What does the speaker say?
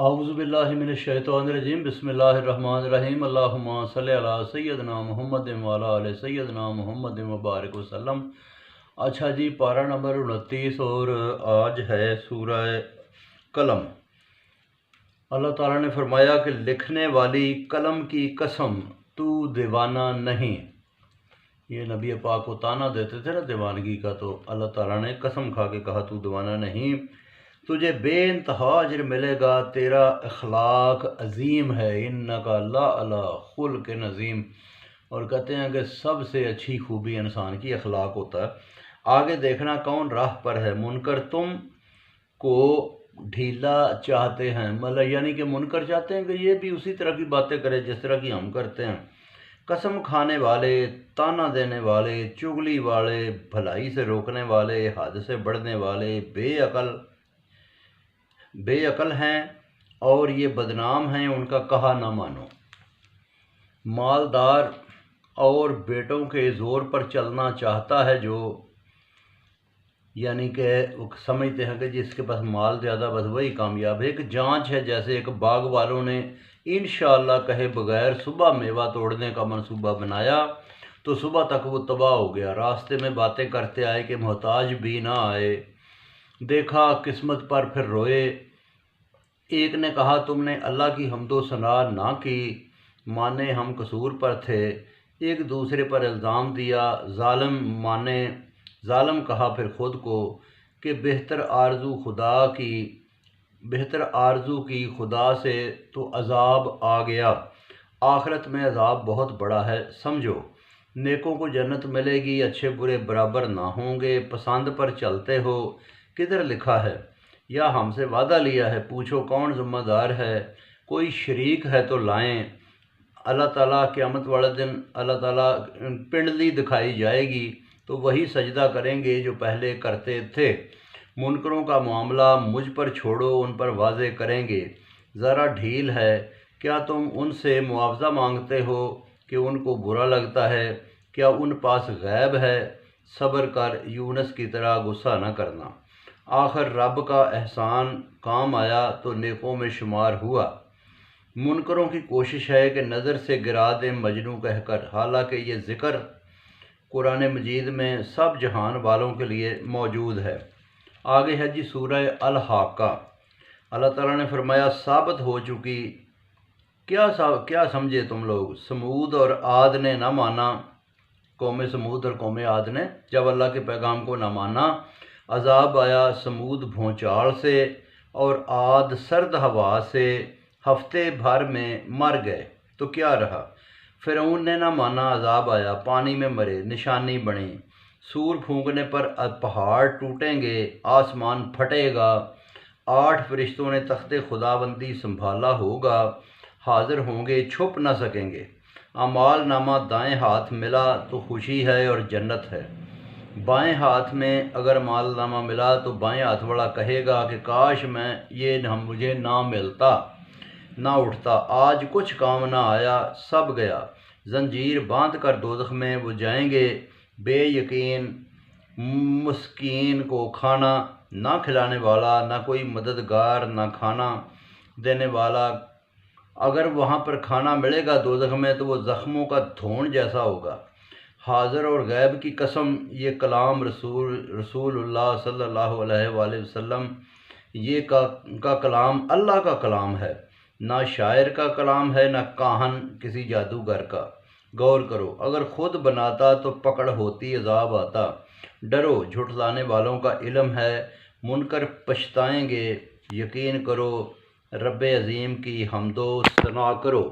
अऊज़ु बिल्लाहि मिनश्शैतानिर्रजीम बिस्मिल्लाहिर्रहमानिर्रहीम अल्लाहुम्मा सल्लि अला सय्यदना मुहम्मदिन व अला आलि सय्यदना मुहम्मदिन व बारिक वसल्लम। अच्छा जी, पारा नंबर 29 और आज है सूरह कलम। अल्लाह ताला ने फरमाया कि लिखने वाली कलम की कसम तू दीवाना नहीं। ये नबी पाक को ताना देते थे ना दीवानगी का, तो अल्लाह ताला ने कसम खा के कहा तू दीवाना नहीं, तुझे बेइंतहा अजर मिलेगा, तेरा अखलाक अजीम है। इन्नका लअला खुल्क नज़ीम। और कहते हैं कि सबसे अच्छी खूबी इंसान की अखलाक होता है। आगे देखना कौन राह पर है। मुनकर तुम को ढीला चाहते हैं, मतलब यानी कि मुनकर चाहते हैं कि ये भी उसी तरह की बातें करे जिस तरह की हम करते हैं। कसम खाने वाले, ताना देने वाले, चुगली वाले, भलाई से रोकने वाले, हद से बढ़ने वाले, बेअकल हैं और ये बदनाम हैं, उनका कहा ना मानो। मालदार और बेटों के ज़ोर पर चलना चाहता है जो, यानी कि समझते हैं कि जिसके पास माल ज़्यादा बस वही कामयाब है। एक जांच है, जैसे एक बाग वालों ने इंशाअल्लाह कहे बगैर सुबह मेवा तोड़ने का मंसूबा बनाया तो सुबह तक वो तबाह हो गया। रास्ते में बातें करते आए कि मोहताज भी ना आए, देखा किस्मत पर फिर रोए। एक ने कहा तुमने अल्लाह की हम्दो सना ना की, माने हम कसूर पर थे। एक दूसरे पर इल्ज़ाम दिया, ज़ालिम कहा फिर ख़ुद को कि बेहतर आरज़ू की खुदा से तो अज़ाब आ गया। आखिरत में अज़ाब बहुत बड़ा है समझो। नेकों को जन्नत मिलेगी, अच्छे बुरे बराबर ना होंगे। पसंद पर चलते हो, किधर लिखा है या हमसे वादा लिया है? पूछो कौन ज़िम्मेदार है, कोई शरीक है तो लाएं। अल्लाह ताला क़यामत वाले दिन अल्लाह ताला पिंडली दिखाई जाएगी तो वही सजदा करेंगे जो पहले करते थे। मुनकरों का मामला मुझ पर छोड़ो, उन पर वाज़े करेंगे। ज़रा ढील है, क्या तुम उनसे मुआवजा मांगते हो कि उनको बुरा लगता है? क्या उन पास गैब है? सब्र कर, यूनुस की तरह गुस्सा न करना। आखिर रब का एहसान काम आया तो नेकों में शुमार हुआ। मुनकरों की कोशिश है कि नज़र से गिरा दें मजनू कहकर, हालांकि ये ज़िक्र कुरान मजीद में सब जहान वालों के लिए मौजूद है। आगे है जी सूरह अल-हाक़ा। अल्लाह ताला ने फरमाया साबित हो चुकी, क्या समझे तुम लोग? समूद और आद ने ना माना, कौम समूद और कौम आद ने जब अल्लाह के पैगाम को ना माना, अजाब आया समूद भूचाल से और आद सर्द हवा से, हफ्ते भर में मर गए। तो क्या रहा? फ़िरौन ने ना माना, अजाब आया, पानी में मरे, निशानी बनी। सूर फूंकने पर पहाड़ टूटेंगे, आसमान फटेगा। 8 फरिश्तों ने तख्ते खुदाबंदी संभाला होगा, हाजिर होंगे, छुप न सकेंगे। अमाल नामा दाएं हाथ मिला तो खुशी है और जन्नत है। बाएं हाथ में अगर माल नामा मिला तो बाएं हाथ वाला कहेगा कि काश मुझे ना मिलता, ना उठता, आज कुछ काम ना आया, सब गया। जंजीर बांध कर दोज़ख में वो जाएंगे। बेयकीन मुस्कीन को खाना ना खिलाने वाला, ना कोई मददगार, ना खाना देने वाला। अगर वहाँ पर खाना मिलेगा दोज़ख में तो वो ज़ख्मों का धोन जैसा होगा। हाज़िर और गैब की कसम, ये कलाम रसूलुल्लाह सल्लल्लाहु अलैहि वसल्लम ये का कलाम अल्लाह का कलाम है, ना शायर का कलाम है, ना काहन किसी जादूगर का। गौर करो, अगर खुद बनाता तो पकड़ होती, अजाब आता। डरो, झुठलाने वालों का इल्म है, मुनकर पछताएंगे। यकीन करो, रब्बे अजीम की हम्दो सना करो।